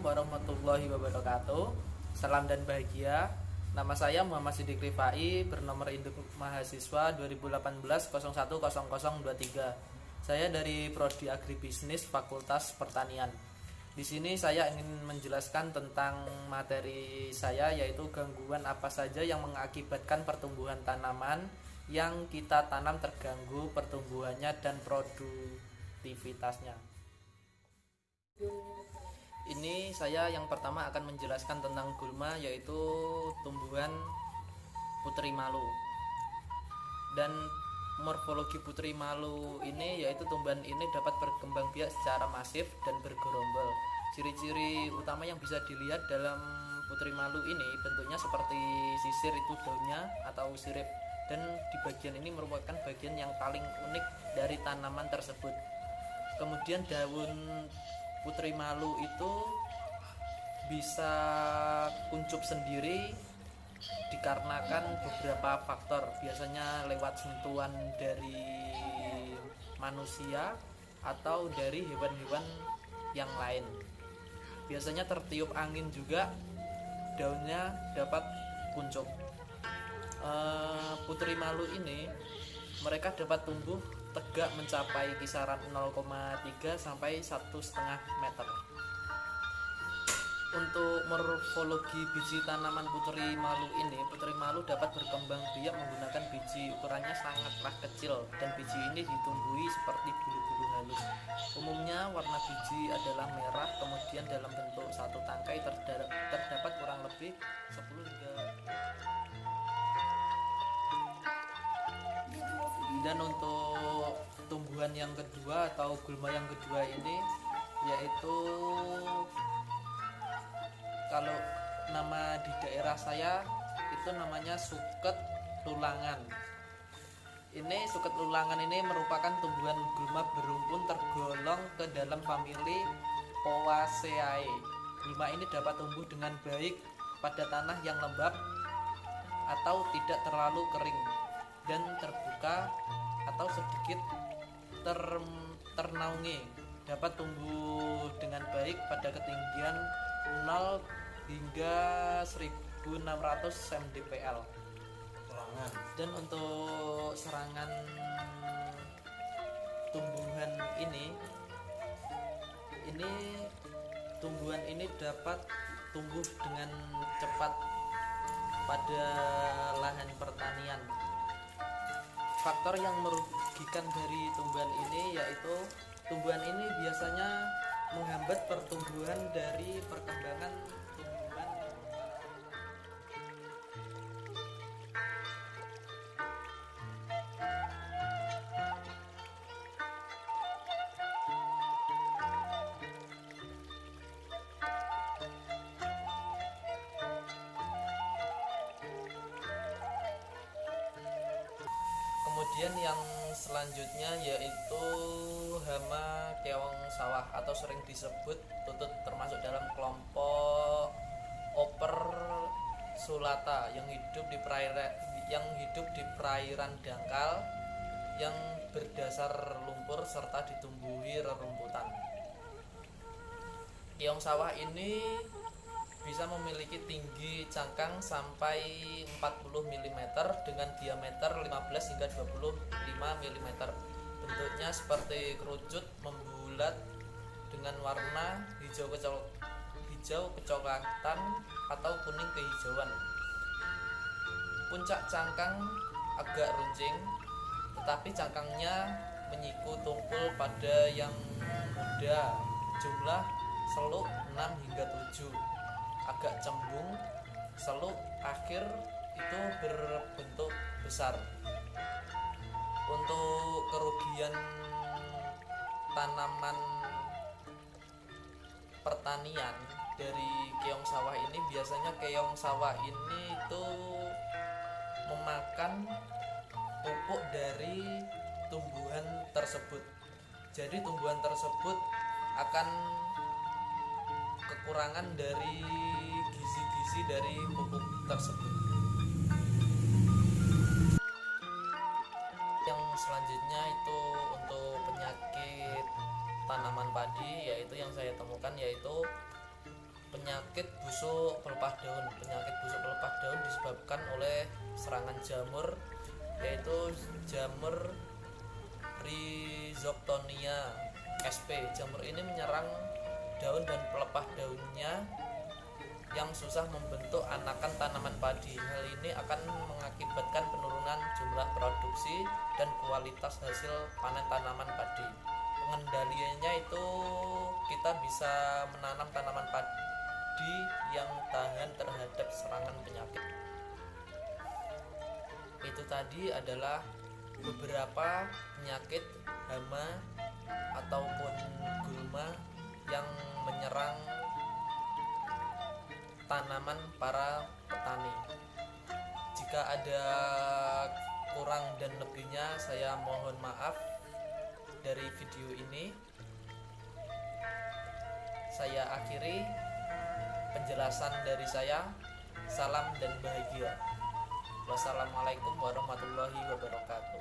warahmatullahi wabarakatuh. Salam dan bahagia. Nama saya Muhammad Siddiq Rifai, bernomor induk mahasiswa 2018-010023. Saya dari Prodi Agribisnis Fakultas Pertanian. Di sini saya ingin menjelaskan tentang materi saya, yaitu gangguan apa saja yang mengakibatkan pertumbuhan tanaman yang kita tanam terganggu pertumbuhannya dan produktivitasnya. Ini saya yang pertama akan menjelaskan tentang gulma, yaitu tumbuhan putri malu. Dan morfologi putri malu ini, yaitu tumbuhan ini dapat berkembang biak secara masif dan bergerombol. Ciri-ciri utama yang bisa dilihat dalam putri malu ini bentuknya seperti sisir itu daunnya atau sirip, dan di bagian ini merupakan bagian yang paling unik dari tanaman tersebut. Kemudian daun putri malu itu bisa kuncup sendiri dikarenakan beberapa faktor, biasanya lewat sentuhan dari manusia atau dari hewan-hewan yang lain. Biasanya tertiup angin juga daunnya dapat kuncup. Putri malu ini mereka dapat tumbuh tegak mencapai kisaran 0,3 sampai 1,5 meter. Untuk morfologi biji tanaman putri malu ini, putri malu dapat berkembang biak menggunakan biji ukurannya sangatlah kecil, dan biji ini ditumbuhi seperti bulu-bulu halus. Umumnya warna biji adalah merah, kemudian dalam bentuk satu tangkai terdapat kurang lebih 10 hingga. Dan untuk tumbuhan yang kedua atau gulma yang kedua ini, yaitu kalau nama di daerah saya itu namanya suket lulangan. Ini suket lulangan ini merupakan tumbuhan gulma berumpun tergolong ke dalam famili Poaceae. Gulma ini dapat tumbuh dengan baik pada tanah yang lembab atau tidak terlalu kering dan terbuka atau sedikit ternaungi. Dapat tumbuh dengan baik pada ketinggian 0 hingga 1600 mdpl. Dan untuk serangan tumbuhan ini tumbuhan ini dapat tumbuh dengan cepat pada lahan pertanian. Faktor yang merugikan dari tumbuhan ini yaitu tumbuhan ini biasanya menghambat pertumbuhan dari perkembangan tumbuhan. Kemudian yang selanjutnya yaitu hama keong sawah atau sering disebut tutut, termasuk dalam kelompok Operculata yang hidup di perairan dangkal yang berdasar lumpur serta ditumbuhi rerumputan. Keong sawah ini bisa memiliki tinggi cangkang sampai 40 mm dengan diameter 15 hingga 25 mm. Bentuknya seperti kerucut membulat dengan warna hijau kecoklatan atau kuning kehijauan. Puncak cangkang agak runcing, tetapi cangkangnya menyiku tumpul pada yang muda. Jumlah seluk 6 hingga 7. Agak cembung, seluk akhir itu berbentuk besar. Untuk kerugian tanaman pertanian dari keong sawah ini, biasanya keong sawah ini itu memakan pupuk dari tumbuhan tersebut. Jadi tumbuhan tersebut akan kekurangan dari gizi-gizi dari pupuk tersebut. Yang selanjutnya itu untuk penyakit tanaman padi, yaitu yang saya temukan yaitu penyakit busuk pelepah daun. Penyakit busuk pelepah daun disebabkan oleh serangan jamur, yaitu jamur Rhizoctonia sp. Jamur ini menyerang daun dan pelepah daunnya yang susah membentuk anakan tanaman padi. Hal ini akan mengakibatkan penurunan jumlah produksi dan kualitas hasil panen tanaman padi. Pengendaliannya itu kita bisa menanam tanaman padi yang tahan terhadap serangan penyakit. Itu tadi adalah beberapa penyakit hama ataupun gulma yang menyerang tanaman para petani. Jika ada kurang dan lebihnya, saya mohon maaf. Dari video ini saya akhiri penjelasan dari saya. Salam dan bahagia. Wassalamualaikum warahmatullahi wabarakatuh.